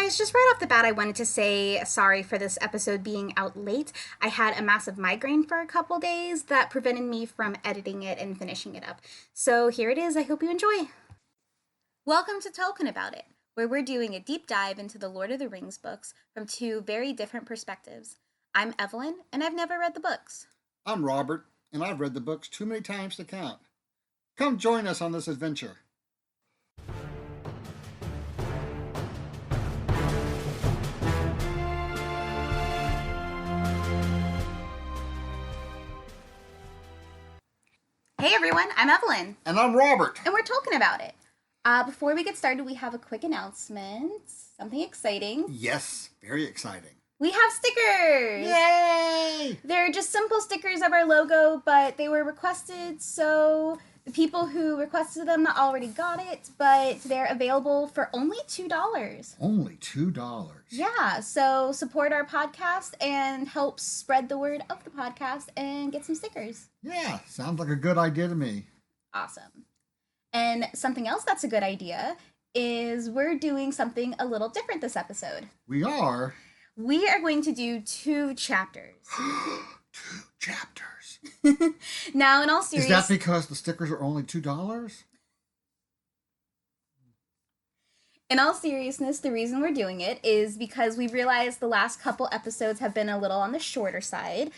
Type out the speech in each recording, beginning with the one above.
guys, just right off the bat, I wanted to say sorry for this episode being out late. I had a massive migraine for a couple days that prevented me from editing it and finishing it up. So here it is. I hope you enjoy. Welcome to Talking About It, where we're doing a deep dive into the Lord of the Rings books from two very different perspectives. I'm Evelyn, and I've never read the books. I'm Robert, and I've read the books too many times to count. Come join us on this adventure. Hey everyone, I'm Evelyn. And I'm Robert. And we're talking about it. Before we get started, we have a quick announcement. Something exciting. Yes, very exciting. We have stickers! Yay! They're just simple stickers of our logo, but they were requested, so the people who requested them already got it, but they're available for only $2. Only $2. Yeah, so support our podcast and help spread the word of the podcast and get some stickers. Yeah, sounds like a good idea to me. Awesome. And something else that's a good idea is we're doing something a little different this episode. We are? We are going to do 2 chapters. 2 chapters. Now, in all seriousness... Is that because the stickers are only $2? In all seriousness, the reason we're doing it is because we realized the last couple episodes have been a little on the shorter side.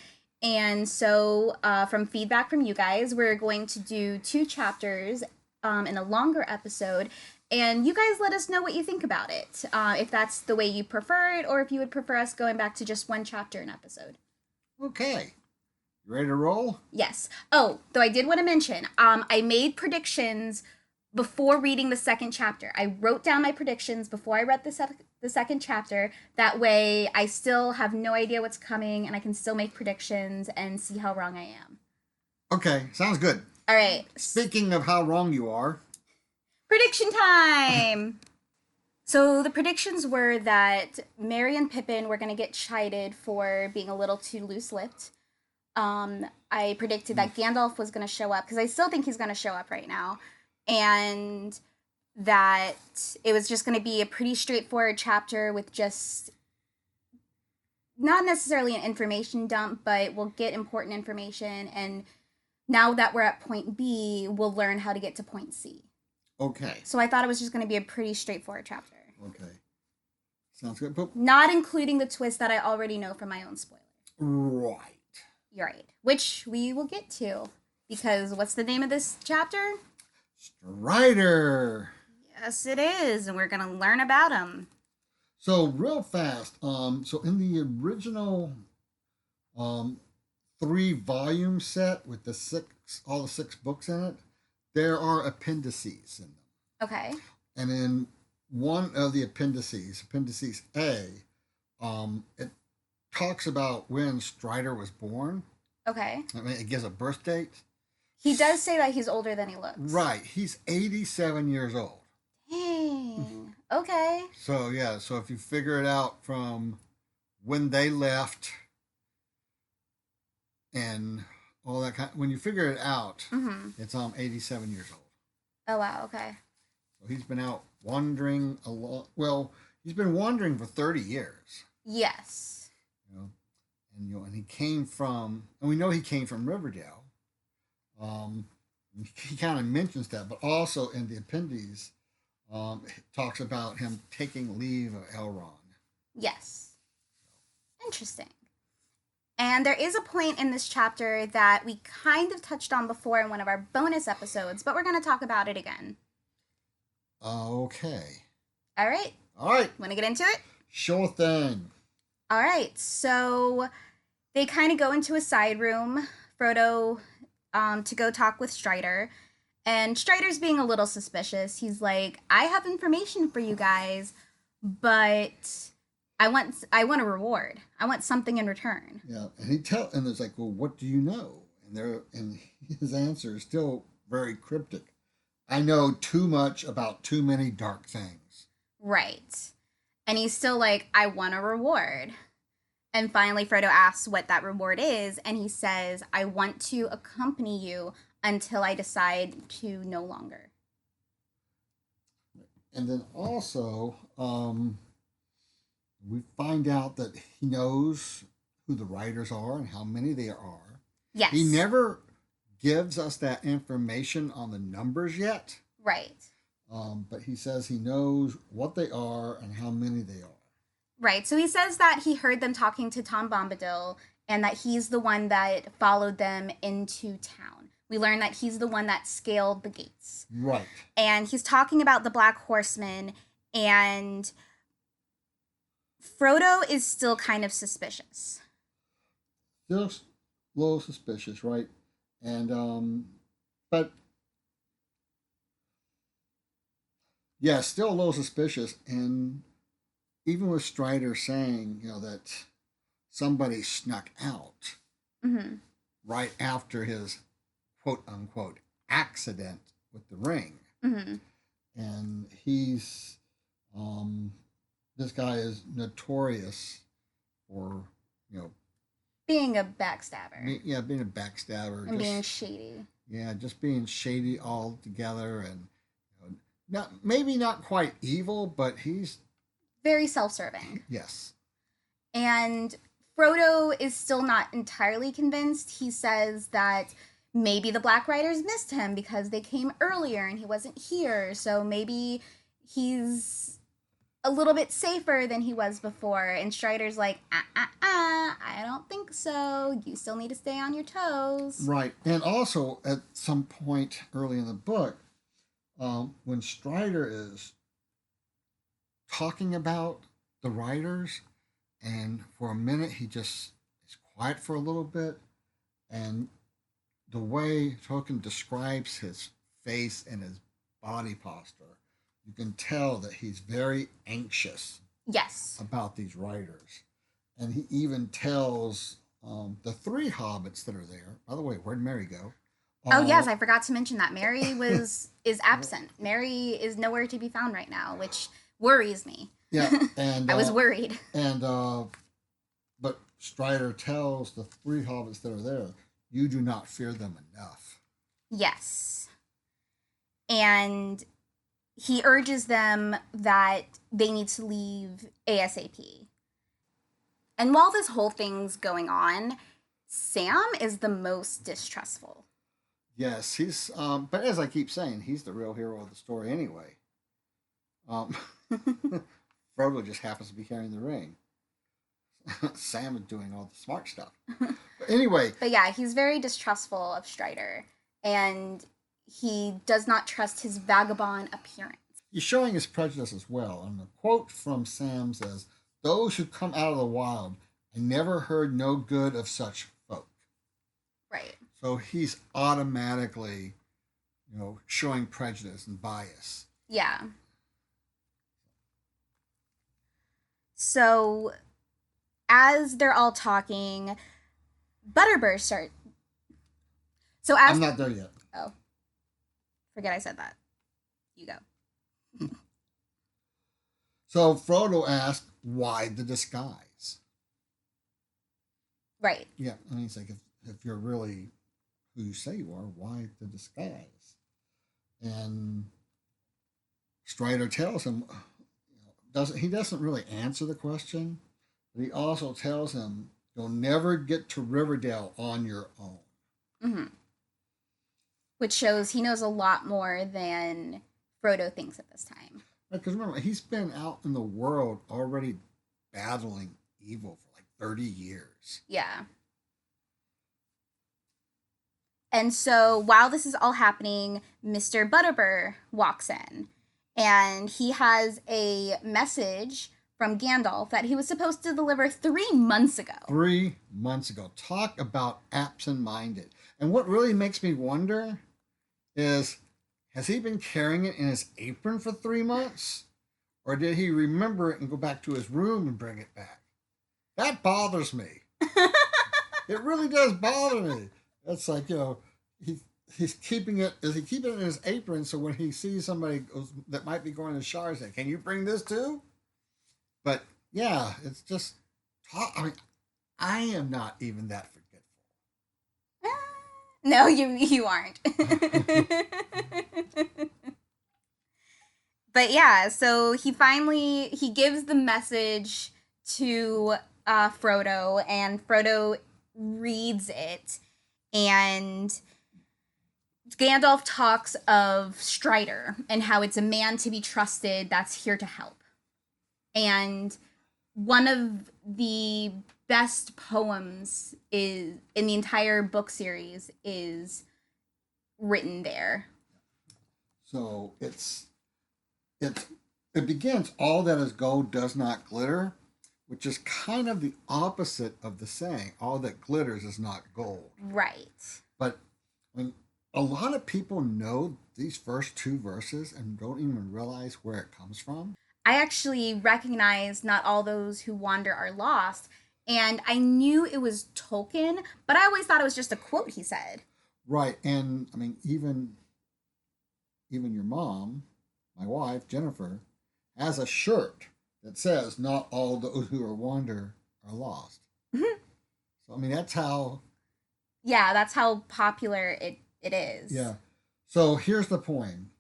And so, from feedback from you guys, we're going to do 2 chapters in a longer episode. And you guys let us know what you think about it. If that's the way you prefer it, or if you would prefer us going back to just 1 chapter an episode. Okay. You ready to roll? Yes. Oh, though I did want to mention, I made predictions before reading the 2nd chapter. I wrote down my predictions before I read the 2nd chapter. That way, I still have no idea what's coming, and I can still make predictions and see how wrong I am. Okay, sounds good. All right. Speaking of how wrong you are. Prediction time! So the predictions were that Merry and Pippin were going to get chided for being a little too loose-lipped. I predicted that Gandalf was going to show up, because I still think he's going to show up right now. And that it was just going to be a pretty straightforward chapter with just not necessarily an information dump, but we'll get important information. And now that we're at point B, we'll learn how to get to point C. Okay. So I thought it was just going to be a pretty straightforward chapter. Okay. Sounds good. But... not including the twist that I already know from my own spoiler. Right. You're right. Which we will get to. Because what's the name of this chapter? Strider. Yes, it is. And we're going to learn about him. So real fast. So in the original 3-volume set with all the 6 books in it, there are appendices in them. Okay. And in one of the appendices, Appendices A, it talks about when Strider was born. Okay. I mean, it gives a birth date. He does say that he's older than he looks. Right. He's 87 years old. Dang. Okay. So, yeah. So if you figure it out from when they left and all that when you figure it out, it's 87 years old. Oh, wow. Okay. So he's been out wandering a lot. Well, he's been wandering for 30 years. Yes. And he came from, and we know he came from Riverdale. He kind of mentions that, but also in the appendix, it talks about him taking leave of Elrond. Yes. Interesting. And there is a point in this chapter that we kind of touched on before in one of our bonus episodes, but we're going to talk about it again. Okay. All right. All right. Want to get into it? Sure thing. All right. So they kind of go into a side room, Frodo, to go talk with Strider. And Strider's being a little suspicious. He's like, I have information for you guys, but I want a reward. I want something in return. Yeah, and it's like, well, what do you know? And his answer is still very cryptic. I know too much about too many dark things. Right. And he's still like, I want a reward. And finally, Frodo asks what that reward is, and he says, I want to accompany you until I decide to no longer. And then also, We find out that he knows who the riders are and how many there are. He Yes. never gives us that information on the numbers yet. Right. But he says he knows what they are and how many they are. Right. So he says that he heard them talking to Tom Bombadil and that he's the one that followed them into town. We learn that he's the one that scaled the gates. Right. And he's talking about the Black Horseman, and Frodo is still kind of suspicious. Still a little suspicious, right? And but yeah, still a little suspicious. And even with Strider saying, that somebody snuck out Mm-hmm. right after his quote unquote accident with the ring, Mm-hmm. and he's this guy is notorious for Being a backstabber being a backstabber, and being shady. just being shady altogether, and maybe not quite evil, but he's Very self-serving. yes. And Frodo is still not entirely convinced. He says that maybe the Black Riders missed him because they came earlier and he wasn't here. So maybe he's a little bit safer than he was before. And Strider's like, I don't think so. You still need to stay on your toes. Right. And also, at some point early in the book, when Strider is talking about the writers, and for a minute he just is quiet for a little bit, and the way Tolkien describes his face and his body posture, you can tell that he's very anxious Yes. about these writers. And he even tells the three hobbits that are there. By the way, where'd Mary go? Oh yes, I forgot to mention that Mary is absent. Mary is nowhere to be found right now, which worries me. Yeah, and I was worried. And but Strider tells the three hobbits that are there, "You do not fear them enough." Yes. And he urges them that they need to leave ASAP. And while this whole thing's going on, Sam is the most distrustful. Yes, he's. But as I keep saying, he's the real hero of the story anyway. Frodo just happens to be carrying the ring. Sam is doing all the smart stuff. But anyway. But yeah, he's very distrustful of Strider, and he does not trust his vagabond appearance. He's showing his prejudice as well. And the quote from Sam says, "Those who come out of the wild, I never heard no good of such folk." Right. So he's automatically, showing prejudice and bias. Yeah. So, as they're all talking, Butterbur start. So as I'm not there yet. Oh, forget I said that. You go. So Frodo asked, "Why the disguise?" Right. Yeah, and he's like, if you're really who you say you are, why the disguise? And Strider tells him, doesn't really answer the question, but he also tells him, "You'll never get to Riverdale on your own." Mm-hmm. Which shows he knows a lot more than Frodo thinks at this time. Because remember, he's been out in the world already battling evil for like 30 years. Yeah. And so while this is all happening, Mr. Butterbur walks in. And he has a message from Gandalf that he was supposed to deliver 3 months ago. 3 months ago. Talk about absent-minded. And what really makes me wonder is, has he been carrying it in his apron for 3 months? Or did he remember it and go back to his room and bring it back? That bothers me. It really does bother me. It's like, he's keeping it. Is he keeping it in his apron so when he sees somebody that might be going to the shower, he's like, "Can you bring this too?" But yeah, it's just. I am not even that forgetful. No, you aren't. But yeah, so he gives the message to Frodo, and Frodo reads it, and Gandalf talks of Strider and how it's a man to be trusted that's here to help. And one of the best poems is in the entire book series is written there. So it's it begins, all that is gold does not glitter, which is kind of the opposite of the saying, all that glitters is not gold. Right. But I mean, a lot of people know these first two verses and don't even realize where it comes from. I actually recognize not all those who wander are lost, and I knew it was Tolkien, but I always thought it was just a quote he said. Right. And I mean, even your mom, my wife, Jennifer, has a shirt that says, not all those who are wander are lost. So I mean that's how. Yeah, that's how popular it is. Yeah. So here's the poem,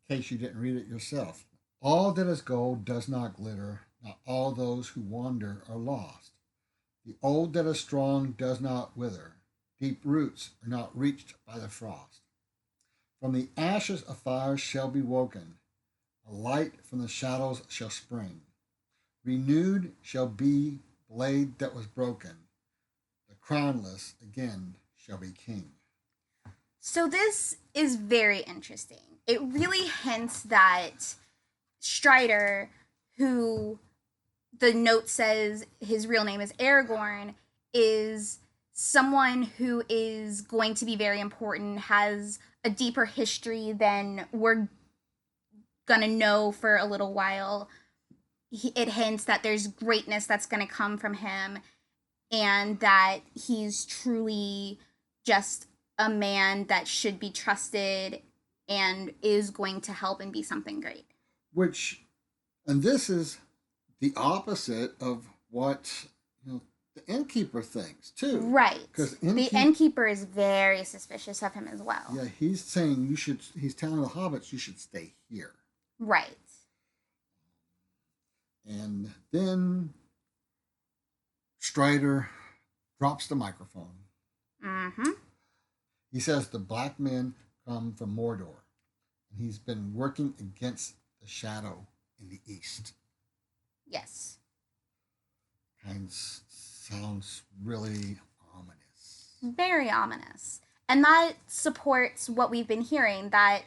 in case you didn't read it yourself. All that is gold does not glitter, not all those who wander are lost. The old that is strong does not wither, deep roots are not reached by the frost. From the ashes a fire shall be woken, a light from the shadows shall spring. Renewed shall be blade that was broken, the crownless again shall be king. So this is very interesting. It really hints that Strider, who the note says his real name is Aragorn, is someone who is going to be very important, has a deeper history than we're gonna know for a little while. It hints that there's greatness that's gonna come from him, and that he's truly just a man that should be trusted and is going to help and be something great. Which, and this is the opposite of what the innkeeper thinks too. Right. Because The innkeeper is very suspicious of him as well. Yeah, he's saying you should. He's telling the hobbits you should stay here. Right. And then Strider drops the microphone. Mm-hmm. He says the black men come from Mordor, and he's been working against the shadow in the east. Yes. Kind sounds really ominous. Very ominous. And that supports what we've been hearing, that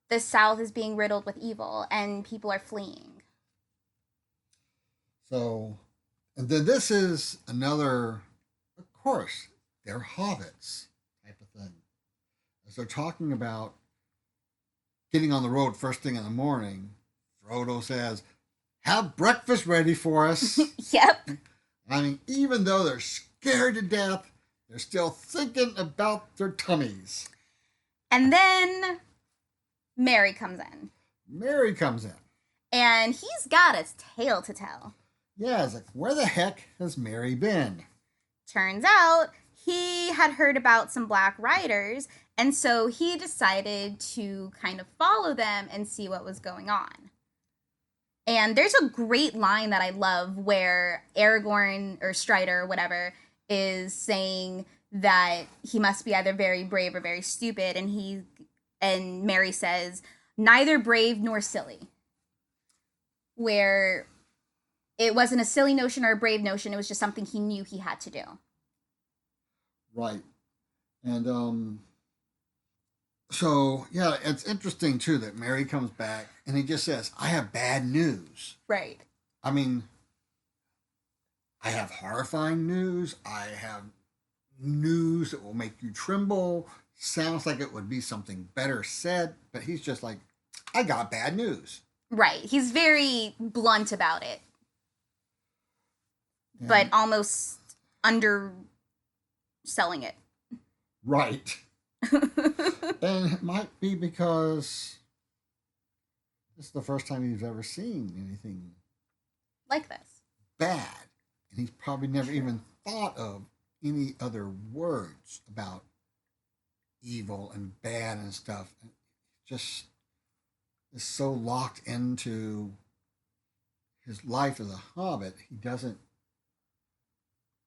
the South is being riddled with evil and people are fleeing. So, and then this is another, of course, they're hobbits type of thing. As they're talking about getting on the road first thing in the morning, Frodo says, have breakfast ready for us. Yep. I mean, even though they're scared to death, they're still thinking about their tummies. And then Merry comes in. Merry comes in. And he's got a tale to tell. Yeah, it's like, where the heck has Merry been? Turns out he had heard about some black riders, and so he decided to kind of follow them and see what was going on. And there's a great line that I love where Aragorn or Strider or whatever is saying that he must be either very brave or very stupid, and Merry says neither brave nor silly. Where it wasn't a silly notion or a brave notion, it was just something he knew he had to do. Right. And so yeah, it's interesting too that Merry comes back and he just says, I have bad news. Right. I mean, I have horrifying news. I have news that will make you tremble. Sounds like it would be something better said, but he's just like, I got bad news. Right. He's very blunt about it, but almost underselling it. Right. And it might be because this is the first time he's ever seen anything like this. Bad. And he's probably never even thought of any other words about evil and bad and stuff. Just is so locked into his life as a hobbit, he doesn't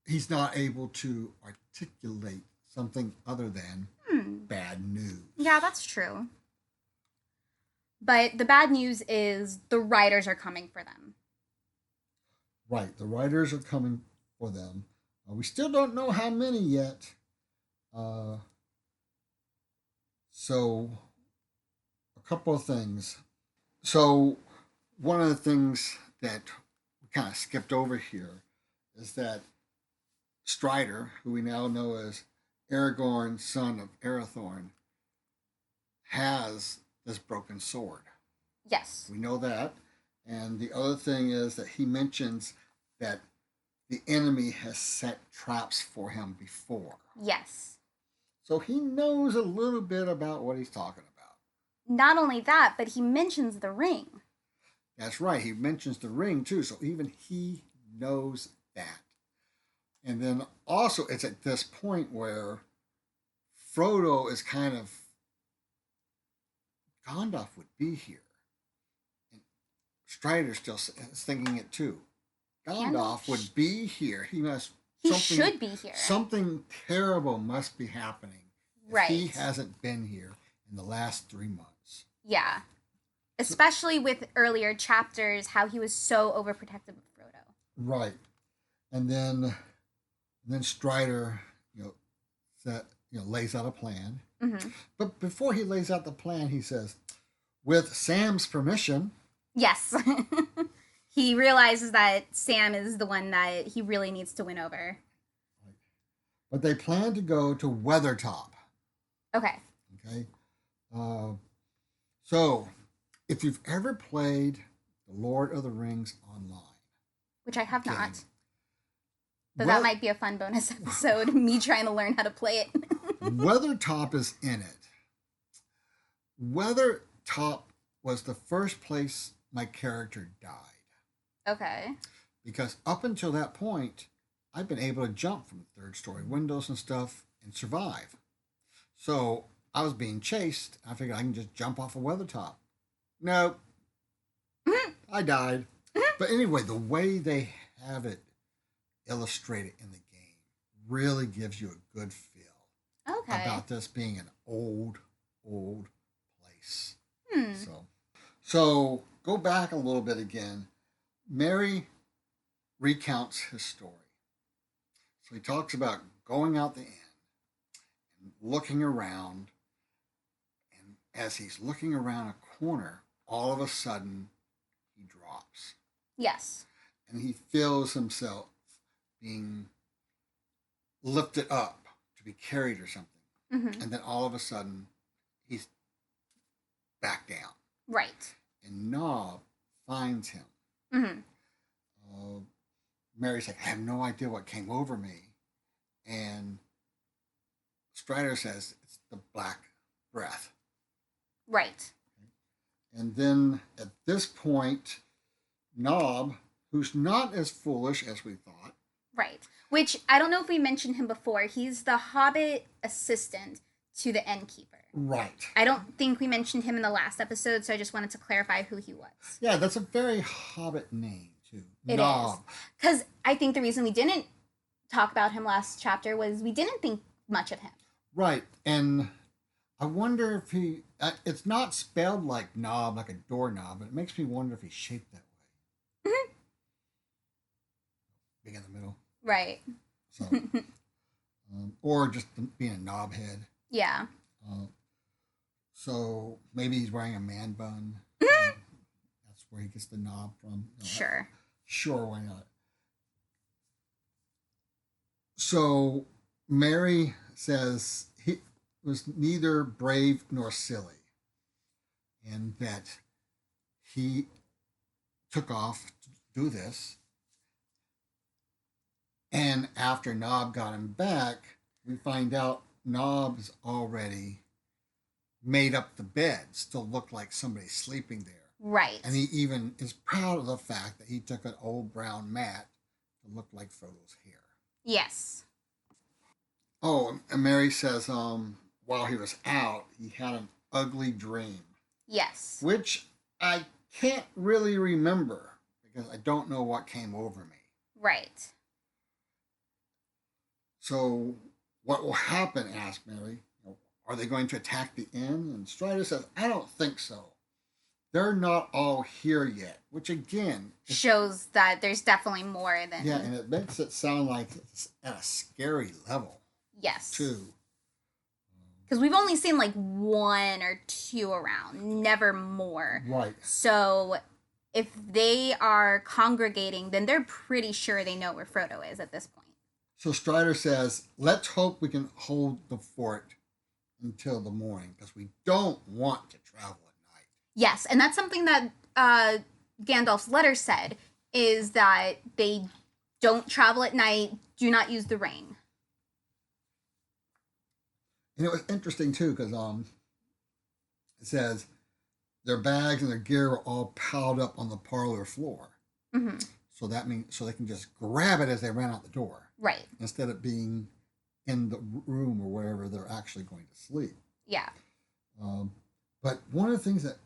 he's not able to articulate something other than Hmm. bad news. Yeah, that's true. But the bad news is the riders are coming for them. Right, the writers are coming for them. We still don't know how many yet. Uh, so, a couple of things. So, one of the things that we kind of skipped over here is that Strider, who we now know as Aragorn, son of Arathorn, has this broken sword. Yes. We know that. And the other thing is that he mentions that the enemy has set traps for him before. Yes. So he knows a little bit about what he's talking about. Not only that, but he mentions the ring. That's right. He mentions the ring too. So even he knows that. And then also, it's at this point where Frodo is kind of, Gandalf would be here. And Strider's still thinking it too. Gandalf would be here. He must. He should be here. Something terrible must be happening. Right. He hasn't been here in the last 3 months. Yeah. Especially with earlier chapters, how he was so overprotective of Frodo. Right. And then Strider, lays out a plan. Mm-hmm. But before he lays out the plan, he says, with Sam's permission. Yes. He realizes that Sam is the one that he really needs to win over. But they plan to go to Weathertop. Okay. Okay. So, if you've ever played The Lord of the Rings online, which I have not. So that might be a fun bonus episode, me trying to learn how to play it. Weathertop is in it. Weathertop was the first place my character died. Okay. Because up until that point, I've been able to jump from third story windows and stuff and survive. So I was being chased. I figured I can just jump off a Weathertop. Nope. I died. But anyway, the way they have it illustrated in the game really gives you a good feel about this being an old place. So go back a little bit again. Merry recounts his story. So he talks about going out the inn and looking around. And as he's looking around a corner, all of a sudden he drops. Yes. And he feels himself being lifted up to be carried or something. Mm-hmm. And then all of a sudden he's back down. Right. And Nob finds him. Mm-hmm. Mary's like, I have no idea what came over me. And Strider says it's the black breath. Right. And then at this point, Nob, who's not as foolish as we thought. Right. Which, I don't know if we mentioned him before. He's the Hobbit assistant to the innkeeper. Right. I don't think we mentioned him in the last episode, so I just wanted to clarify who he was. Yeah, that's a very Hobbit name, too. It is. Because I think the reason we didn't talk about him last chapter was we didn't think much of him. Right. And I wonder if he... it's not spelled like knob, like a doorknob, but it makes me wonder if he's shaped that way. Mm-hmm. Big in the middle. Right. So, or just being a knob head. Yeah. So maybe he's wearing a man bun. That's where he gets the knob from. Sure. Sure, why not? So Mary says he was neither brave nor silly, and that he took off to do this. And after Nob got him back, we find out Nob's already made up the bed, still looked like somebody sleeping there. Right. And he even is proud of the fact that he took an old brown mat to look like Frodo's hair. Yes. Oh, and Mary says while he was out, he had an ugly dream. Yes. Which I can't really remember because I don't know what came over me. Right. So what will happen? Asked Mary. Are they going to attack the inn? And Strider says, I don't think so. They're not all here yet, which again shows that there's definitely more than. Yeah, and it makes it sound like it's at a scary level. Yes. Too. Because we've only seen like 1 or 2 around, never more. Right. So if they are congregating, then they're pretty sure they know where Frodo is at this point. So Strider says, let's hope we can hold the fort until the morning, because we don't want to travel at night. Yes, and that's something that Gandalf's letter said, is that they don't travel at night, do not use the rain. And it was interesting, too, because it says their bags and their gear were all piled up on the parlor floor. Mm-hmm. So that means so they can just grab it as they ran out the door. Right. Instead of being in the room or wherever they're actually going to sleep. Yeah. But one of the things that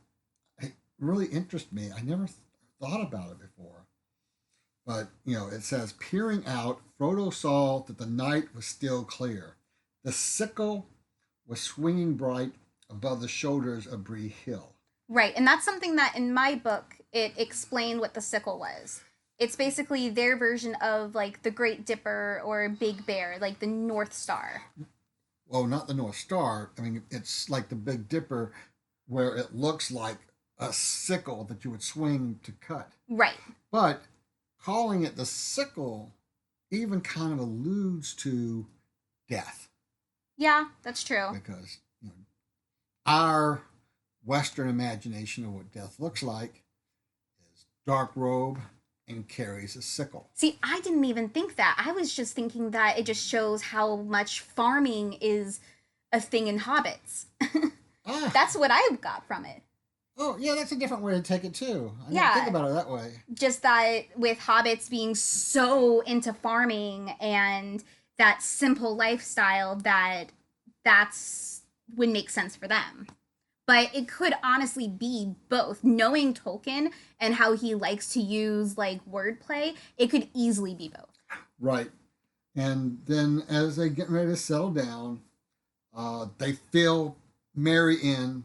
really interested me, I never thought about it before. But, it says, peering out, Frodo saw that the night was still clear. The sickle was swinging bright above the shoulders of Bree Hill. Right, and that's something that in my book, it explained what the sickle was. It's basically their version of, like, the Great Dipper or Big Bear, like the North Star. Well, not the North Star. I mean, it's like the Big Dipper, where it looks like a sickle that you would swing to cut. Right. But calling it the sickle even kind of alludes to death. Yeah, that's true. Because our Western imagination of what death looks like is dark robe and carries a sickle. See, I didn't even think that. I was just thinking that it just shows how much farming is a thing in hobbits. That's what I got from it. Oh, yeah, that's a different way to take it, too. I didn't think about it that way. Just that with hobbits being so into farming and that simple lifestyle, that's would make sense for them. But it could honestly be both. Knowing Tolkien and how he likes to use, like, wordplay, it could easily be both. Right. And then as they get ready to settle down, they fill Mary in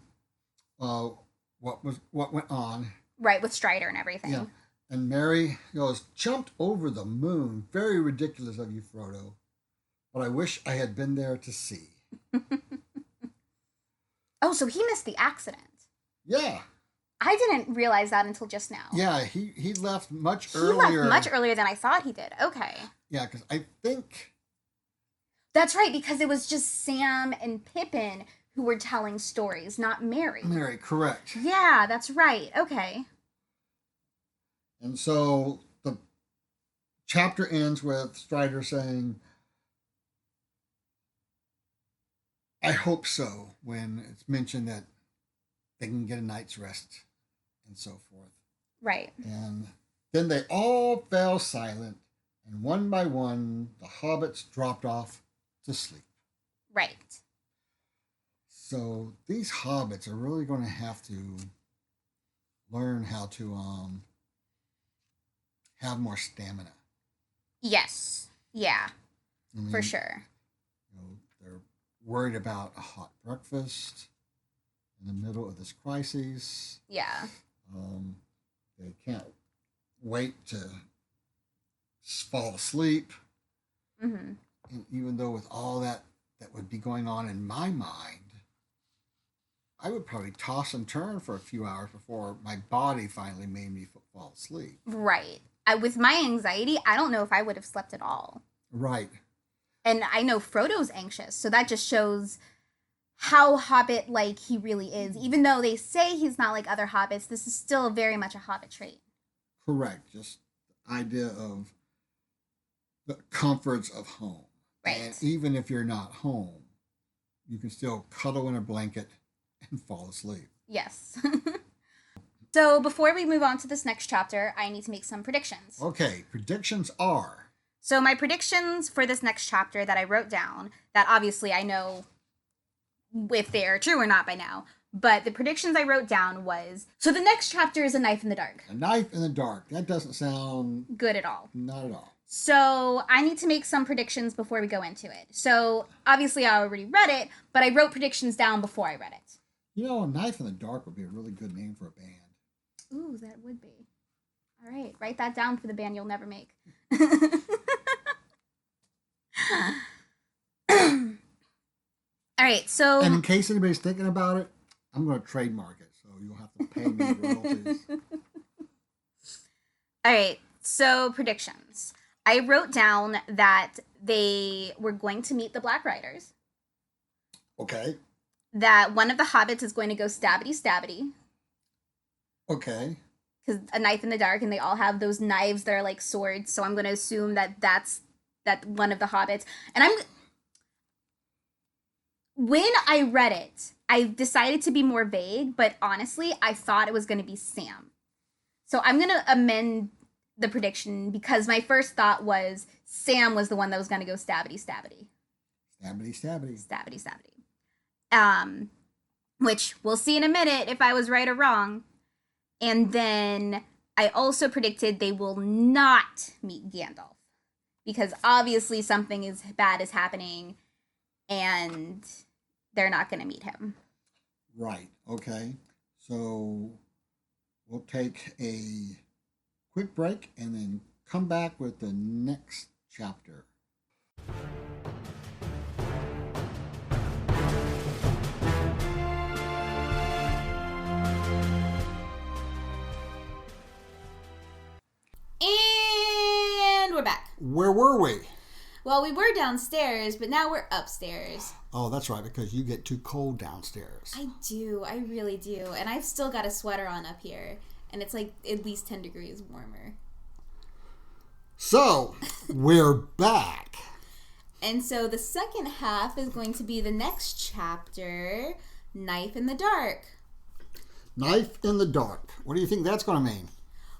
what went on. Right, with Strider and everything. Yeah. And Mary goes, jumped over the moon. Very ridiculous of you, Frodo. But I wish I had been there to see. Oh, so he missed the accident. Yeah. I didn't realize that until just now. Yeah, he left much He earlier. left much earlier than I thought he did. Okay. Yeah, because I think... That's right, because it was just Sam and Pippin who were telling stories, not Mary. Mary, correct. Yeah, that's right. Okay. And so the chapter ends with Strider saying, I hope so, when it's mentioned that they can get a night's rest and so forth. Right. And then they all fell silent, and one by one, the hobbits dropped off to sleep. Right. So these hobbits are really going to have to learn how to have more stamina. Yes. Yeah. I mean, for sure. They're worried about a hot breakfast in the middle of this crisis. Yeah. They can't wait to fall asleep. Mm-hmm. And even though with all that would be going on in my mind, I would probably toss and turn for a few hours before my body finally made me fall asleep. Right. With my anxiety, I don't know if I would have slept at all. Right. And I know Frodo's anxious, so that just shows how Hobbit-like he really is. Even though they say he's not like other Hobbits, this is still very much a Hobbit trait. Correct. Just the idea of the comforts of home. Right. And even if you're not home, you can still cuddle in a blanket and fall asleep. Yes. So before we move on to this next chapter, I need to make some predictions. Okay, predictions are... So my predictions for this next chapter that I wrote down, that obviously I know if they are true or not by now, but the predictions I wrote down was, so the next chapter is A Knife in the Dark. A Knife in the Dark. That doesn't sound... Good at all. Not at all. So I need to make some predictions before we go into it. So obviously I already read it, but I wrote predictions down before I read it. You know, a Knife in the Dark would be a really good name for a band. Ooh, that would be. All right, write that down for the band you'll never make. All right, so. And in case anybody's thinking about it, I'm going to trademark it, so you'll have to pay me royalties. All right, so predictions. I wrote down that they were going to meet the Black Riders. Okay. That one of the hobbits is going to go stabbity stabbity. Okay. Because a knife in the dark, and they all have those knives that are like swords. So I'm going to assume that that's one of the hobbits. And when I read it, I decided to be more vague, but honestly, I thought it was going to be Sam. So I'm going to amend the prediction because my first thought was Sam was the one that was going to go stabbity stabbity. Stabbity stabbity. Stabbity stabbity. Which we'll see in a minute if I was right or wrong. And then I also predicted they will not meet Gandalf because obviously something bad is happening and they're not going to meet him. Right. Okay. So we'll take a quick break and then come back with the next chapter. And we're back. Where were we? Well, we were downstairs, but now we're upstairs. Oh, that's right, because you get too cold downstairs. I do. I really do. And I've still got a sweater on up here. And it's like at least 10 degrees warmer. So, we're back. And so the second half is going to be the next chapter, Knife in the Dark. Knife in the Dark. What do you think that's going to mean?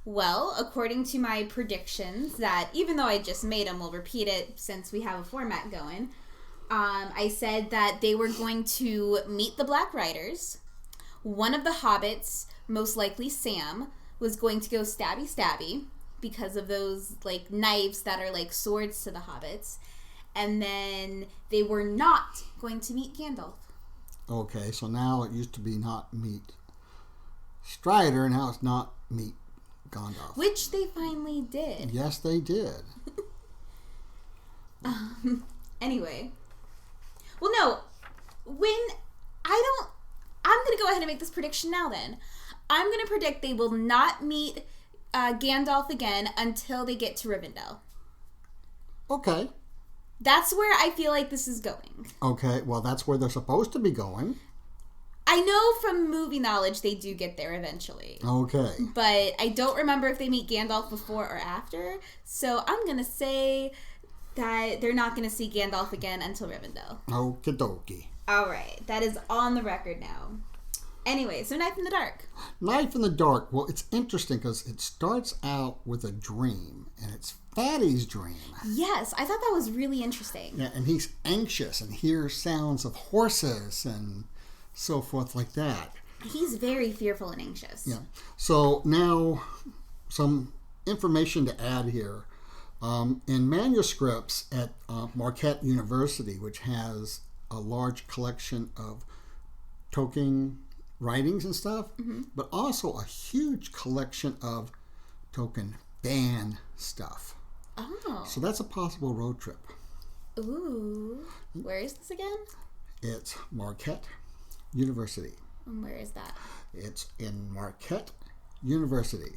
Well, according to my predictions, that even though I just made them, we'll repeat it since we have a format going. I said that they were going to meet the Black Riders. One of the hobbits, most likely Sam, was going to go stabby stabby because of those like knives that are like swords to the hobbits. And then they were not going to meet Gandalf. Okay, so now it used to be not meet Strider, and now it's not meet Gandalf. Which they finally did. Yes, they did. Anyway. Well, no. I'm going to go ahead and make this prediction now then. I'm going to predict they will not meet Gandalf again until they get to Rivendell. Okay. That's where I feel like this is going. Okay, well, that's where they're supposed to be going. I know from movie knowledge they do get there eventually. Okay. But I don't remember if they meet Gandalf before or after. So I'm going to say that they're not going to see Gandalf again until Rivendell. Okie dokie. All right. That is on the record now. Anyway, so Knife in the Dark. Knife in the Dark. Well, it's interesting because it starts out with a dream, and it's Fatty's dream. Yes, I thought that was really interesting. Yeah, and he's anxious and hears sounds of horses and so forth like that. He's very fearful and anxious. Yeah. So now, some information to add here. In manuscripts at Marquette University, which has a large collection of Tolkien writings and stuff, but also a huge collection of Tolkien fan stuff. Oh. So that's a possible road trip. Ooh. Where is this again? It's Marquette University. And where is that? It's in Marquette University.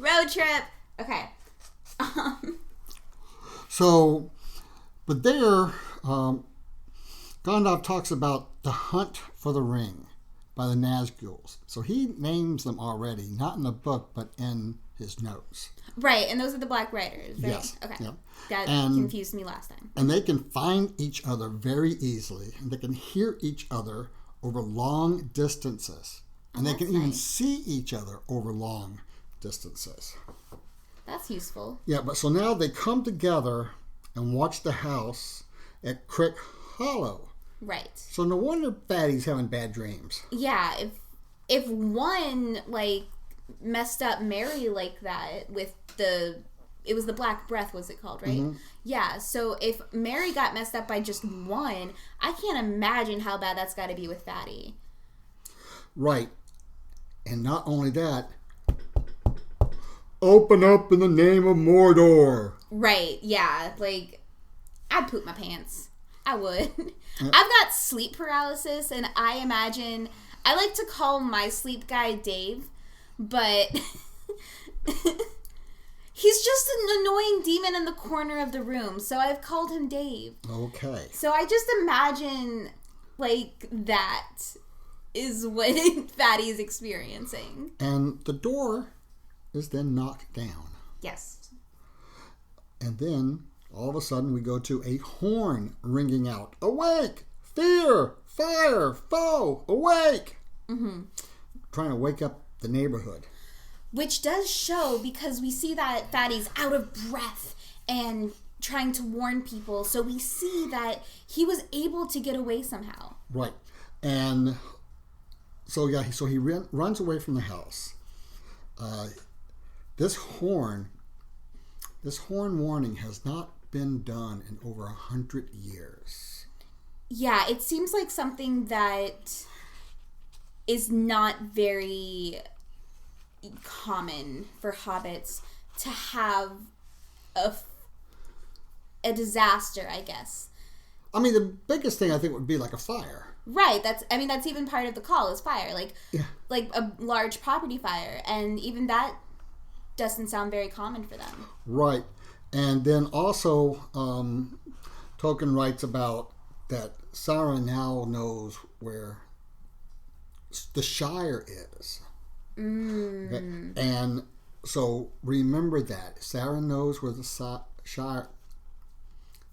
Road trip. Okay. So, but there, Gandalf talks about the hunt for the ring by the Nazguls. So he names them already, not in the book, but in his notes. Right, and those are the Black Riders, right? Yes. Okay. Yep. That confused me last time. And they can find each other very easily, and they can hear each other over long distances. And they can even see each other over long distances. That's useful. Yeah, but so now they come together and watch the house at Crick Hollow. Right. So no wonder Fatty's having bad dreams. Yeah, if one messed up Mary like that with it was the Black Breath, was it called, right? Mm-hmm. Yeah, so if Mary got messed up by just one, I can't imagine how bad that's got to be with Fatty. Right. And not only that, open up in the name of Mordor. Right, yeah. Like, I'd poop my pants. I would. Yep. I've got sleep paralysis, and I imagine... I like to call my sleep guy Dave, but... he's just an annoying demon in the corner of the room, so I've called him Dave. Okay. So I just imagine, like, that is what Fatty is experiencing. And the door is then knocked down. Yes. And then, all of a sudden, we go to a horn ringing out. Awake! Fear! Fire! Foe! Awake! Mm-hmm. Trying to wake up the neighborhood. Which does show, because we see that Fatty's out of breath and trying to warn people. So we see that he was able to get away somehow. Right. And so, yeah, so he runs away from the house. This horn warning has not been done in over 100 years. Yeah, it seems like something that is not very common for hobbits to have a disaster, I guess. I mean, the biggest thing I think would be like a fire. Right, that's even part of the call is fire, like a large property fire, and even that doesn't sound very common for them. Right. And then also Tolkien writes about that Sauron now knows where the Shire is. Okay? And so remember that Sauron knows where the Shire.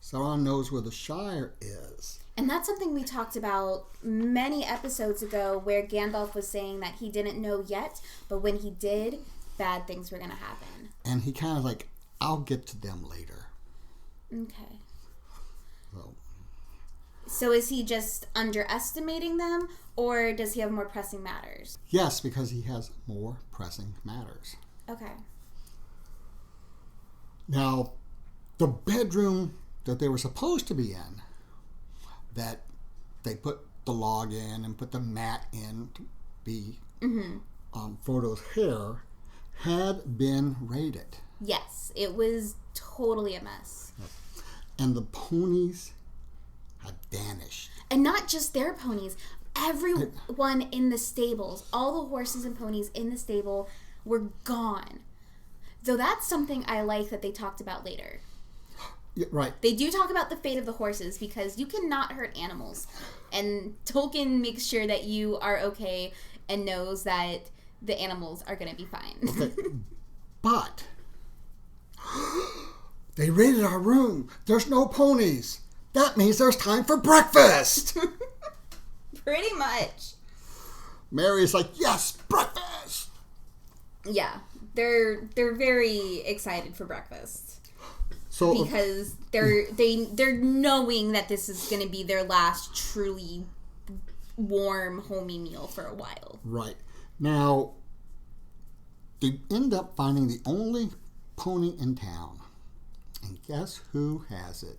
Sauron knows where the Shire is. And that's something we talked about many episodes ago, where Gandalf was saying that he didn't know yet, but when he did, bad things were going to happen. And he kind of like, I'll get to them later. Okay. So So is he just underestimating them, or does he have more pressing matters? yes, because he has more pressing matters. Okay. Now, the bedroom that they were supposed to be in, that they put the log in and put the mat in to be Frodo's hair, had been raided. Yes, it was totally a mess. And the ponies had vanished. And not just their ponies. Everyone in the stables, all the horses and ponies in the stable were gone. Though that's something I like that they talked about later. Yeah, right. They do talk about the fate of the horses, because you cannot hurt animals. And Tolkien makes sure that you are okay and knows that the animals are going to be fine. Okay. But they raided our room. There's no ponies. That means there's time for breakfast. Pretty much. Mary's like, yes, breakfast. Yeah, they're very excited for breakfast. So Because they're knowing that this is going to be their last truly warm, homey meal for a while. right. Now, they end up finding the only pony in town. And guess who has it?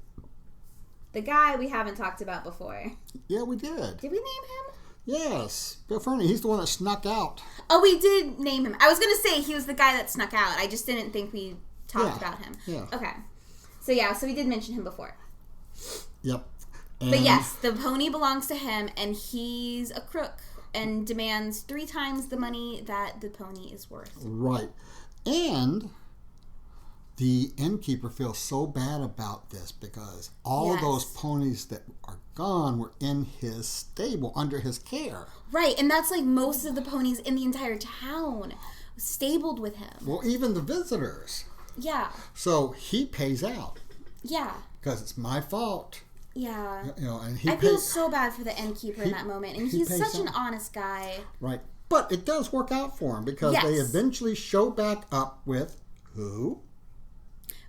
The guy we haven't talked about before. Yeah, we did. Did we name him? Yes. Bill Fernie, he's the one that snuck out. Oh, we did name him. I was going to say he was the guy that snuck out. I just didn't think we talked about him. Yeah. Okay. So we did mention him before. Yep. But yes, the pony belongs to him, and he's a crook and demands 3 times the money that the pony is worth. Right. And the innkeeper feels so bad about this because all of those ponies that are gone were in his stable, under his care. Right, and that's like most of the ponies in the entire town stabled with him. Well, even the visitors. Yeah. So he pays out. Yeah. Because it's my fault. Yeah. You know, and I feel so bad for the innkeeper in that moment, and he he's pays such an out. honest guy. Right. But it does work out for him because they eventually show back up with who?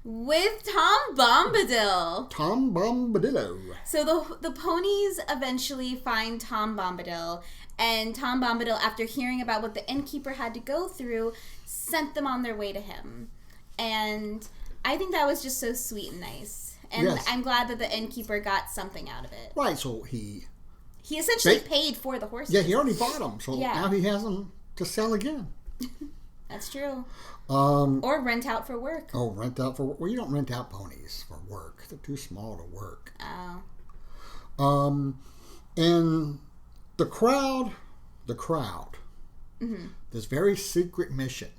with Tom Bombadil. Tom Bombadillo. So the ponies eventually find Tom Bombadil, and Tom Bombadil, after hearing about what the innkeeper had to go through, sent them on their way to him. And I think that was just so sweet and nice. And yes. I'm glad that the innkeeper got something out of it. Right, so he essentially paid for the horses. Yeah, he already bought them, so now he has them to sell again. That's true. Or rent out for work. Oh, rent out for work. Well, you don't rent out ponies for work. They're too small to work. Oh. And the crowd, this very secret mission,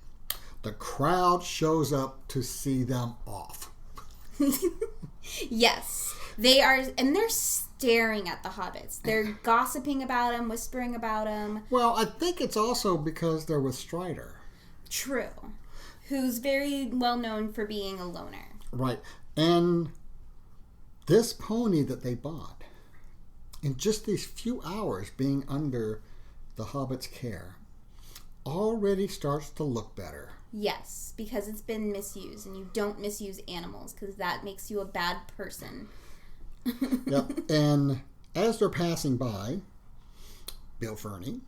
the crowd shows up to see them off. Yes. They are, and they're staring at the hobbits. They're gossiping about them, whispering about them. Well, I think it's also because they're with Strider. True. Who's very well known for being a loner. Right. And this pony that they bought, in just these few hours being under the hobbit's care, already starts to look better. Yes, because it's been misused, and you don't misuse animals, because that makes you a bad person. Yep. And as they're passing by, Bill Ferny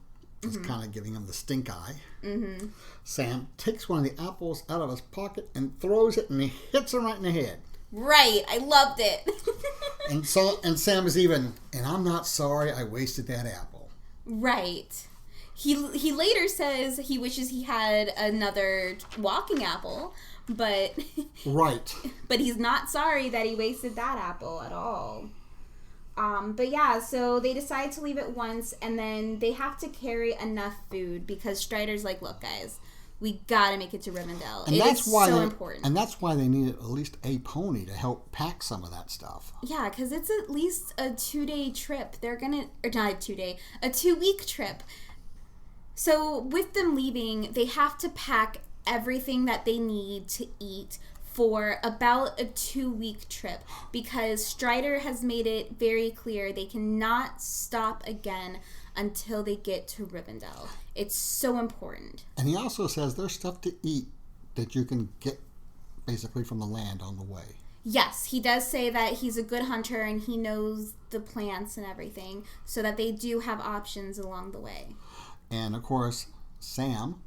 is kind of giving him the stink eye. Mm-hmm. Sam takes one of the apples out of his pocket and throws it, and he hits him right in the head. Right, I loved it. and Sam is even, and I'm not sorry I wasted that apple. Right. He later says he wishes he had another walking apple, but right. But he's not sorry that he wasted that apple at all. But yeah, so they decide to leave at once, and then they have to carry enough food because Strider's like, look, guys, we gotta make it to Rivendell. And it's so important. And that's why they needed at least a pony to help pack some of that stuff. Yeah, because it's at least a 2-day trip. They're gonna, or not a 2-day, a 2-week trip. So with them leaving, they have to pack everything that they need to eat for about a 2-week trip because Strider has made it very clear they cannot stop again until they get to Rivendell. It's so important. And he also says there's stuff to eat that you can get basically from the land on the way. Yes, he does say that he's a good hunter and he knows the plants and everything so that they do have options along the way. And of course, Sam,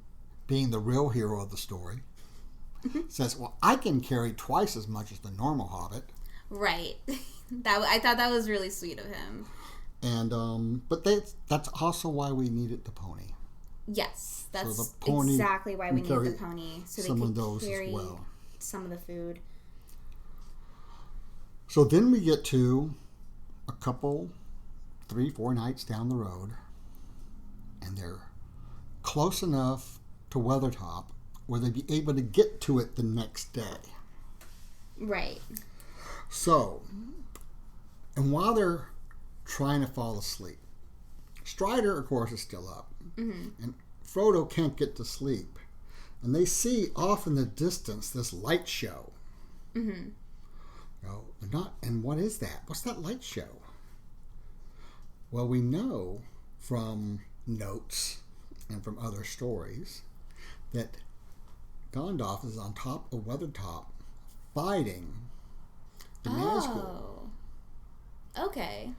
being the real hero of the story, says, well, I can carry twice as much as the normal hobbit. Right. I thought that was really sweet of him. And but that's also why we needed the pony. Yes, that's so the pony, exactly why we needed the pony. So some they of could those carry as well. Some of the food. So then we get to a couple, 3-4 nights down the road, and they're close enough to Weathertop where they'd be able to get to it the next day. Right. So, and while they're trying to fall asleep, Strider, of course, is still up. Mm-hmm. And Frodo can't get to sleep. And they see off in the distance this light show. Mm-hmm. No, they're not. And what is that? What's that light show? Well, we know from notes and from other stories that Gandalf is on top of Weathertop fighting the Nazgul. Okay.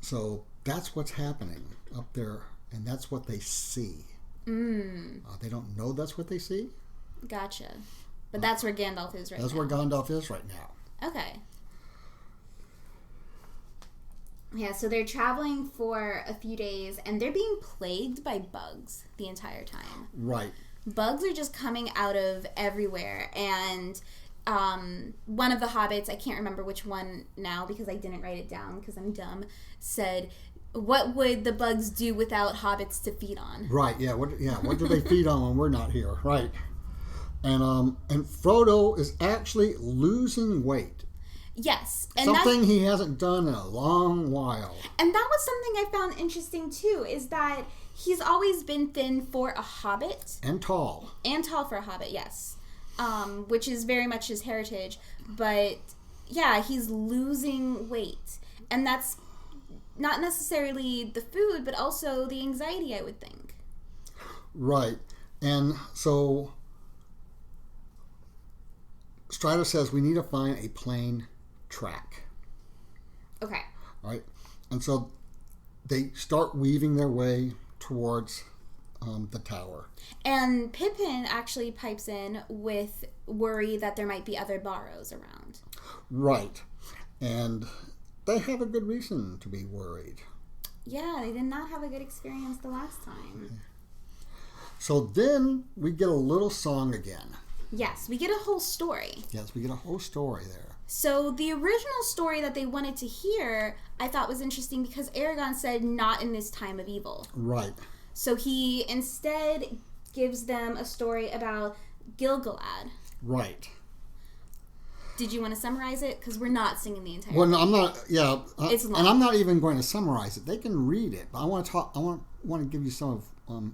So that's what's happening up there, and that's what they see. They don't know that's what they see. Gotcha. But that's where Gandalf is right now. That's where Gandalf is right now. Okay. Yeah, so they're traveling for a few days, and they're being plagued by bugs the entire time. Right. Bugs are just coming out of everywhere, and one of the hobbits, I can't remember which one now because I didn't write it down because I'm dumb, said, what would the bugs do without hobbits to feed on? Right, yeah. What do they feed on when we're not here? Right. And Frodo is actually losing weight. Yes. And something he hasn't done in a long while. And that was something I found interesting too, is that he's always been thin for a hobbit. And tall. And tall for a hobbit, yes. Which is very much his heritage. But yeah, he's losing weight. And that's not necessarily the food, but also the anxiety, I would think. Right. And so Strider says we need to find a plane track. Okay. All right. And so they start weaving their way towards the tower. And Pippin actually pipes in with worry that there might be other Barrows around. Right. And they have a good reason to be worried. Yeah, they did not have a good experience the last time. So then we get a little song again. Yes, we get a whole story. Yes, we get a whole story there. So the original story that they wanted to hear, I thought was interesting because Aragon said, not in this time of evil. Right. So he instead gives them a story about Gilgalad. Right. Did you want to summarize it? Because we're not singing the entire Well, no, I'm not. Yeah, It's long. and I'm not even going to summarize it. They can read it, but I want to talk. I want to give you some of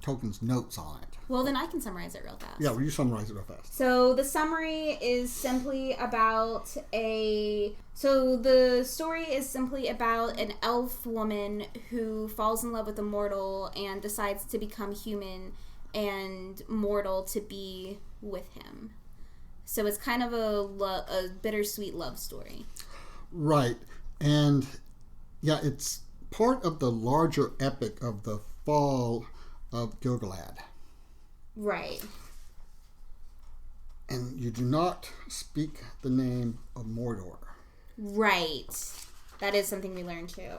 Tolkien's notes on it. Well, then I can summarize it real fast. Yeah, will you summarize it real fast? So the summary is simply about the story is simply about an elf woman who falls in love with a mortal and decides to become human and mortal to be with him. So it's kind of a bittersweet love story. Right, and yeah, it's part of the larger epic of the fall of Gilgalad. Right. And you do not speak the name of Mordor. Right. That is something we learned too.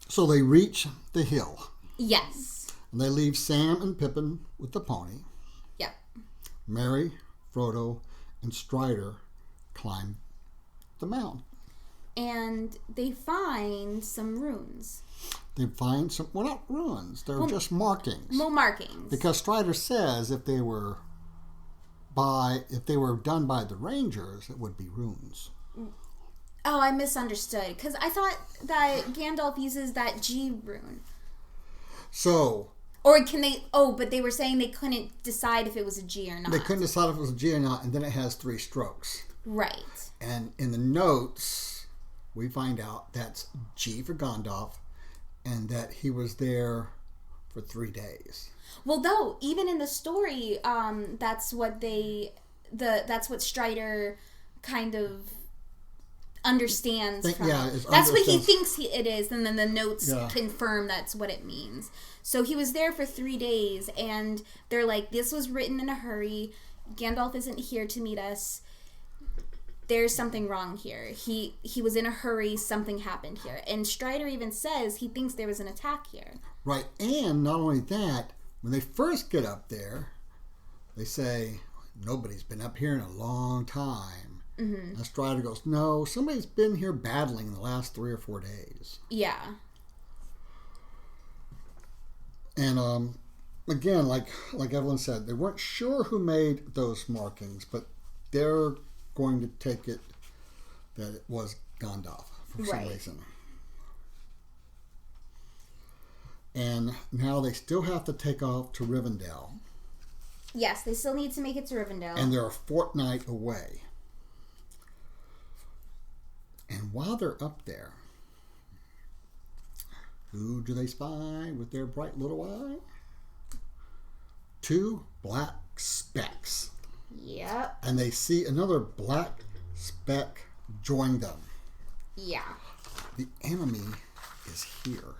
So they reach the hill. Yes. And they leave Sam and Pippin with the pony. Yep. Merry, Frodo, and Strider climb the mountain. And they find some runes. They find some, well, not ruins, they're just markings. More markings. Because Strider says if they were done by the Rangers, it would be runes. Oh, I misunderstood. Because I thought that Gandalf uses that G rune. So... Or can they... Oh, but they were saying they couldn't decide if it was a G or not. They couldn't decide if it was a G or not, and then it has 3 strokes. Right. And in the notes, we find out that's G for Gandalf, and that he was there for 3 days. Well, though, even in the story, that's what Strider kind of understands from it. That's what he thinks it is, and then the notes confirm that's what it means. So he was there for 3 days, and they're like, this was written in a hurry. Gandalf isn't here to meet us. There's something wrong here. He was in a hurry. Something happened here. And Strider even says he thinks there was an attack here. Right. And not only that, when they first get up there, they say, nobody's been up here in a long time. Mm-hmm. And Strider goes, no, somebody's been here battling in the last 3 or 4 days. Yeah. And again, like Evelyn said, they weren't sure who made those markings, but they're going to take it that it was Gandalf for some reason. And now they still have to take off to Rivendell. Yes, they still need to make it to Rivendell. And they're a fortnight away. And while they're up there, who do they spy with their bright little eye? 2 black specks. Yep. And they see another black speck join them. Yeah. The enemy is here.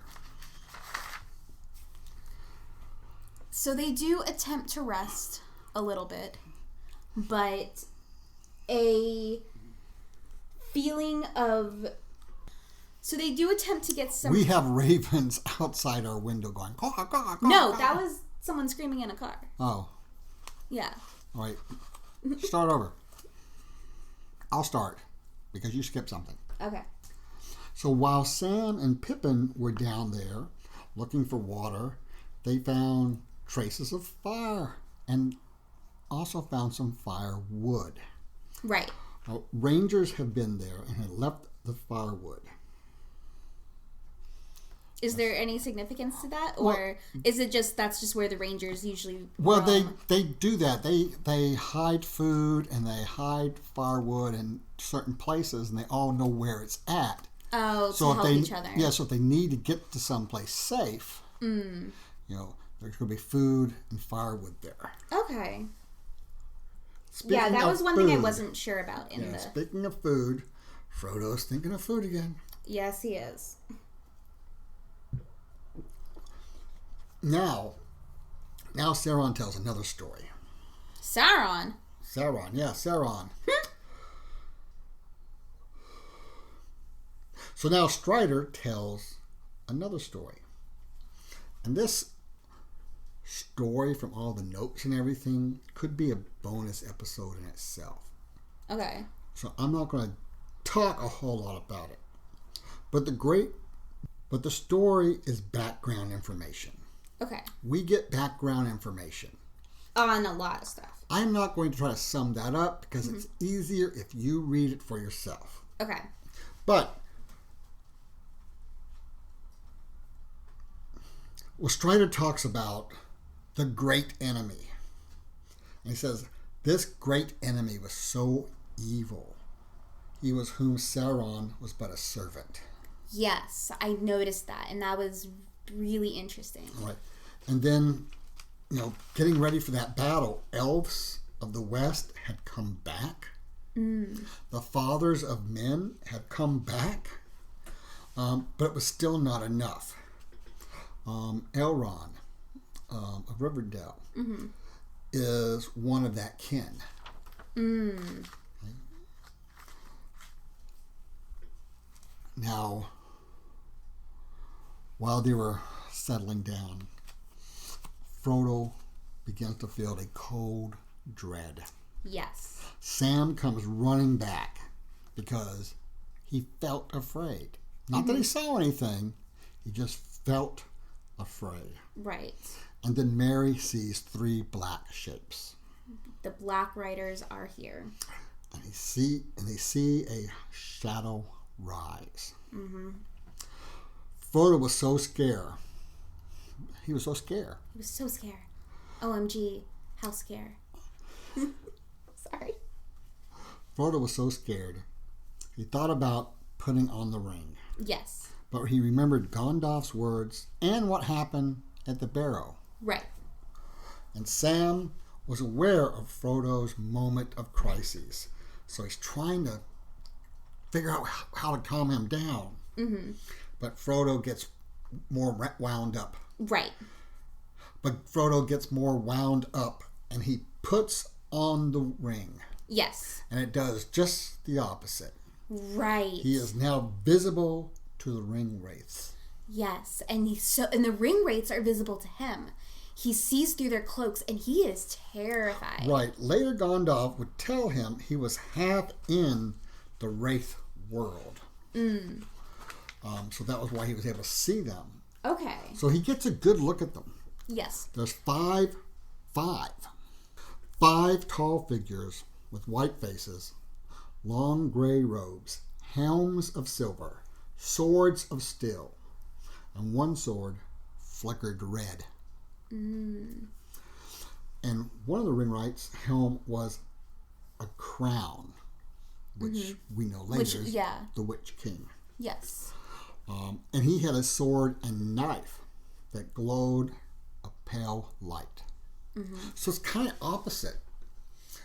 So they do attempt to rest a little bit, but a feeling of... So they do attempt to get some... We have ravens outside our window going, caw, caw, caw, No, caw. that was someone screaming in a car. Oh. Yeah. All right. Start over. I'll start because you skipped something. Okay. So while Sam and Pippin were down there looking for water, they found traces of fire and also found some firewood. Right. Now, rangers have been there and had left the firewood. Is there any significance to that, or is it just that's just where the Rangers usually? Well, roam? they do that. They hide food and they hide firewood in certain places, and they all know where it's at. Oh, so to help each other. Yeah, so if they need to get to someplace safe, you know, there's going to be food and firewood there. Okay. Yeah, that was one thing I wasn't sure about in the... Speaking of food, Frodo's thinking of food again. Yes, he is. Now Sauron tells another story. Sauron? Sauron. So now Strider tells another story. And this story, from all the notes and everything, could be a bonus episode in itself. Okay. So I'm not going to talk a whole lot about it. But the story is background information. Okay. We get background information. On a lot of stuff. I'm not going to try to sum that up because it's easier if you read it for yourself. Okay. But Strider talks about the great enemy. And he says, this great enemy was so evil. He was whom Sauron was but a servant. Yes, I noticed that, and that was really interesting. Right. And then, getting ready for that battle, elves of the West had come back. The fathers of men had come back. But it was still not enough. Elrond of Rivendell is one of that kin. Now, while they were settling down, Frodo begins to feel a cold dread. Yes. Sam comes running back because he felt afraid. Not that he saw anything, he just felt afraid. Right. And then Merry sees 3 black shapes. The Black Riders are here. And they see a shadow rise. Frodo was so scared. He was so scared. He was so scared. OMG, how scared. Sorry. Frodo was so scared. He thought about putting on the ring. Yes. But he remembered Gandalf's words and what happened at the barrow. Right. And Sam was aware of Frodo's moment of crisis. So he's trying to figure out how to calm him down. But Frodo gets more wound up. Right. But Frodo gets more wound up and he puts on the ring. Yes. And it does just the opposite. Right. He is now visible to the ring wraiths. Yes, and the ring wraiths are visible to him. He sees through their cloaks, and he is terrified. Right. Later, Gandalf would tell him he was half in the wraith world. So that was why he was able to see them. Okay. So he gets a good look at them. Yes. There's five tall figures with white faces, long gray robes, helms of silver, swords of steel, and one sword flickered red. And one of the ringwright's helm was a crown, which we know later is the Witch King. Yes. And he had a sword and knife that glowed a pale light. So it's kind of opposite.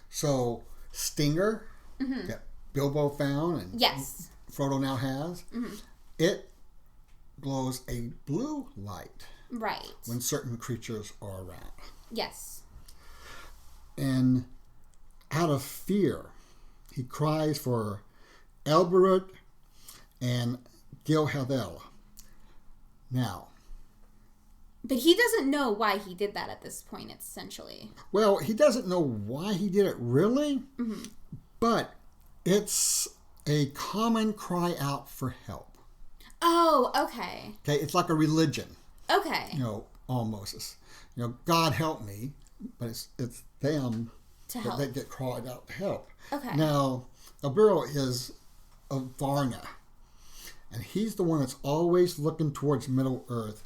So Stinger, that Bilbo found and Frodo now has, it glows a blue light. Right. When certain creatures are around. Yes. And out of fear, he cries for Elberud and Gil-Hadel. Now. But he doesn't know why he did that at this point, essentially. Well, he doesn't know why he did it really, but it's a common cry out for help. Oh, okay. Okay, it's like a religion. Okay. Almost. It's, God help me, but it's them to help. They get cried out to help. Okay. Now, Elberud is of Varna, and he's the one that's always looking towards Middle Earth,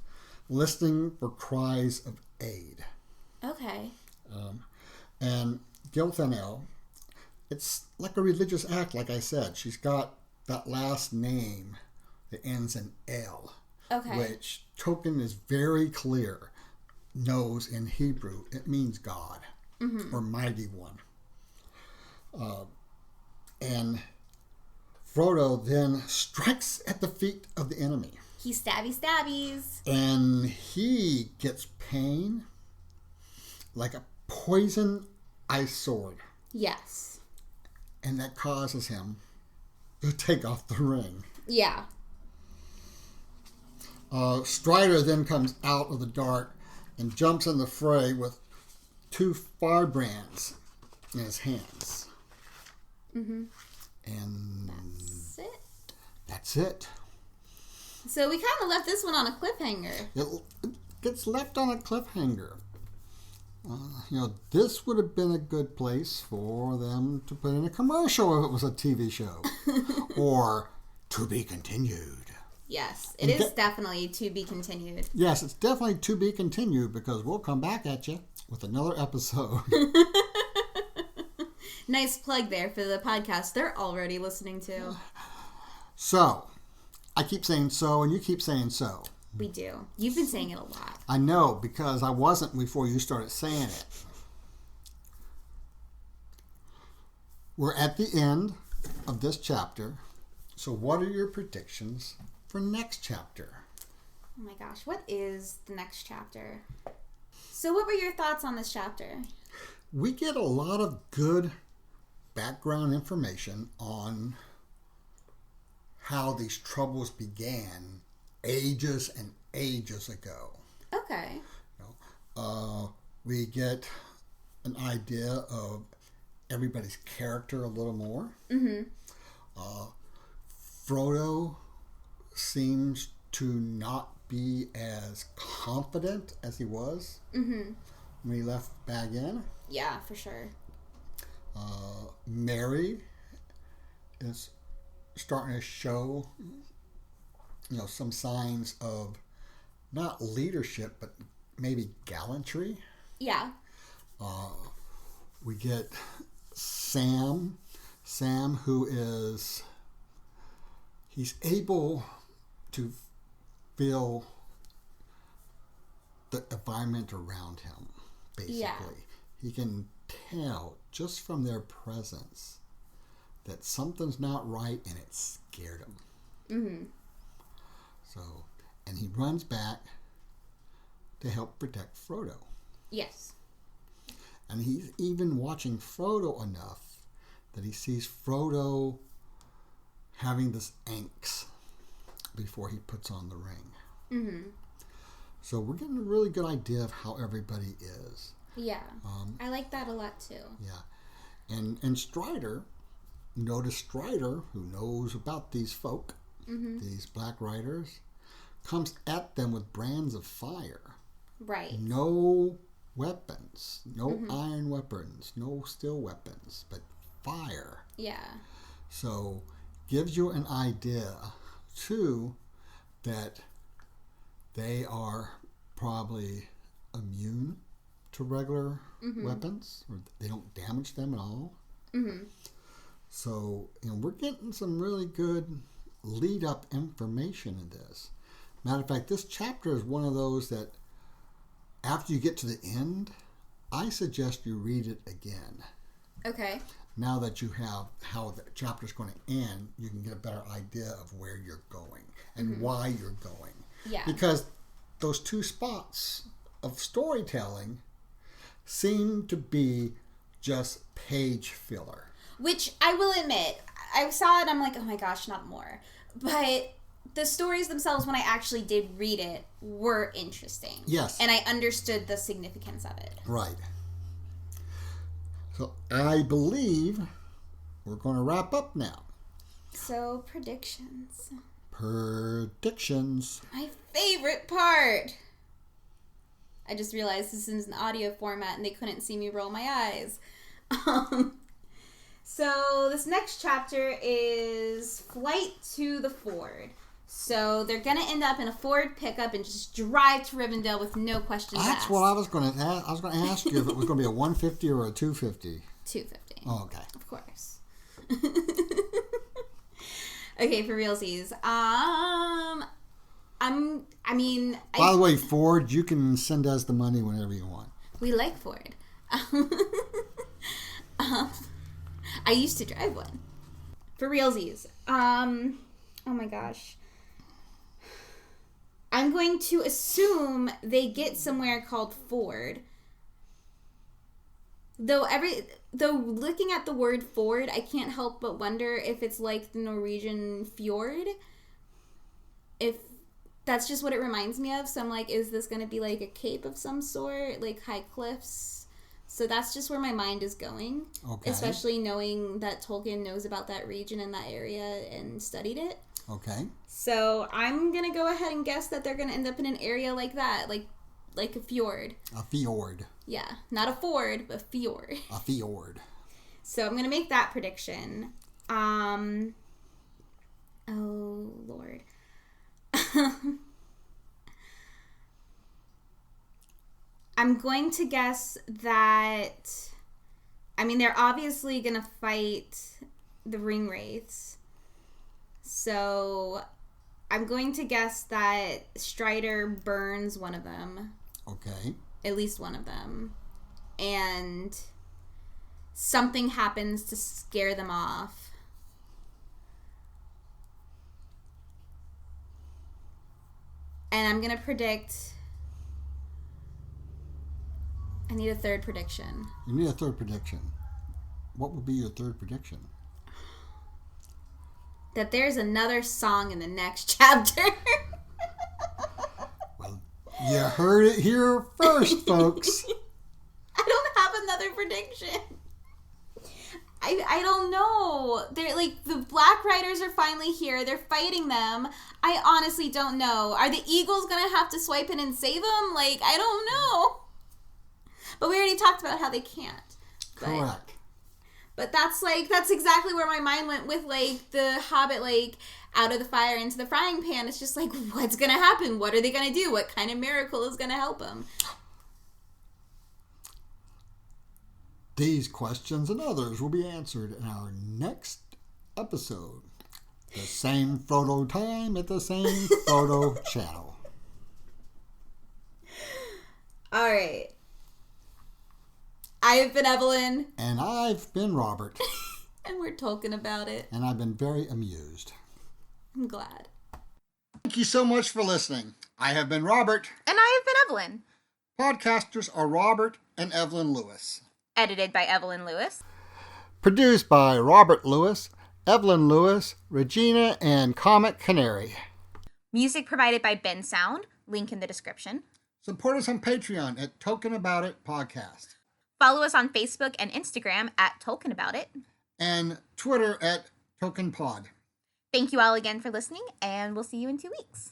listening for cries of aid. Okay. And Gil-Hadel, it's like a religious act, like I said. She's got that last name that ends in L. Okay. Which Tolkien is very clear, knows in Hebrew it means God or mighty one. And Frodo then strikes at the feet of the enemy. He stabbies. And he gets pain like a poison ice sword. Yes. And that causes him to take off the ring. Yeah. Strider then comes out of the dark and jumps in the fray with 2 firebrands in his hands. Mm-hmm. And That's it. that's it. So we kind of left this one on a cliffhanger. It gets left on a cliffhanger. This would have been a good place for them to put in a commercial if it was a TV show. Or to be continued. Yes, it is definitely to be continued. Yes, it's definitely to be continued because we'll come back at you with another episode. Nice plug there for the podcast they're already listening to. So, I keep saying so and you keep saying so. We do. You've been saying it a lot. I know, because I wasn't before you started saying it. We're at the end of this chapter. So what are your predictions for next chapter? Oh my gosh, what is the next chapter? So what were your thoughts on this chapter? We get a lot of good background information on how these troubles began ages and ages ago. Okay. We get an idea of everybody's character a little more. Mm-hmm. Frodo seems to not be as confident as he was when he left Bag End. Yeah, for sure. Mary is starting to show, some signs of not leadership, but maybe gallantry. Yeah. We get Sam, who he's able to feel the environment around him, basically. Yeah. He can tell just from their presence that something's not right and it scared him. Mm-hmm. So, and he runs back to help protect Frodo. Yes. And he's even watching Frodo enough that he sees Frodo having this angst before he puts on the ring. Mm-hmm. So we're getting a really good idea of how everybody is. Yeah. I like that a lot too. Yeah. And Strider, notice Strider, who knows about these folk, these Black Riders, comes at them with brands of fire. Right. No weapons, no iron weapons, no steel weapons, but fire. Yeah. So gives you an idea too that they are probably immune to regular weapons, or they don't damage them at all. Mm-hmm. So we're getting some really good lead up information in this. Matter of fact, this chapter is one of those that after you get to the end, I suggest you read it again. Okay. Now that you have how the chapter is going to end, you can get a better idea of where you're going and why you're going. Yeah. Because those 2 spots of storytelling seem to be just page filler. Which I will admit, I saw it, I'm like, oh my gosh, not more. But the stories themselves, when I actually did read it, were interesting. Yes. And I understood the significance of it. Right. So I believe we're going to wrap up now. So, predictions. Predictions. My favorite part. I just realized this is an audio format and they couldn't see me roll my eyes. So this next chapter is Flight to the Ford. So they're going to end up in a Ford pickup and just drive to Rivendell with no questions asked. That's what I was going to ask. I was going to ask you if it was going to be a 150 or a 250. 250. Oh, okay. Of course. Okay, for realsies. By the way, Ford, you can send us the money whenever you want. We like Ford. I used to drive one. For realsies. Oh my gosh. I'm going to assume they get somewhere called Ford. Though looking at the word Ford, I can't help but wonder if it's like the Norwegian fjord. If that's just what it reminds me of. So I'm like, is this going to be like a cape of some sort? Like high cliffs? So that's just where my mind is going. Okay. Especially knowing that Tolkien knows about that region and that area and studied it. Okay. So I'm going to go ahead and guess that they're going to end up in an area like that. Like a fjord. A fjord. Yeah. Not a ford, but fjord. A fjord. So I'm going to make that prediction. Oh, Lord. I'm going to guess that... I mean, they're obviously going to fight the ring wraiths. So I'm going to guess that Strider burns one of them. Okay. At least one of them. And something happens to scare them off. And I'm going to predict... I need a third prediction. You need a third prediction. What would be your third prediction? That there's another song in the next chapter. Well, you heard it here first, folks. I don't have another prediction. I don't know. They're like, the Black Riders are finally here. They're fighting them. I honestly don't know. Are the Eagles gonna have to swipe in and save them? Like, I don't know. But we already talked about how they can't. Correct. But that's exactly where my mind went with, like, the Hobbit, like, out of the fire into the frying pan. It's just like, what's going to happen? What are they going to do? What kind of miracle is going to help them? These questions and others will be answered in our next episode. The same Frodo time at the same Frodo channel. All right. I have been Evelyn. And I've been Robert. And we're talking about it. And I've been very amused. I'm glad. Thank you so much for listening. I have been Robert. And I have been Evelyn. Podcasters are Robert and Evelyn Lewis. Edited by Evelyn Lewis. Produced by Robert Lewis, Evelyn Lewis, Regina, and Comic Canary. Music provided by Ben Sound. Link in the description. Support us on Patreon at Token About It Podcast. Follow us on Facebook and Instagram at Tolkien About It. And Twitter at TokenPod. Thank you all again for listening, and we'll see you in 2 weeks.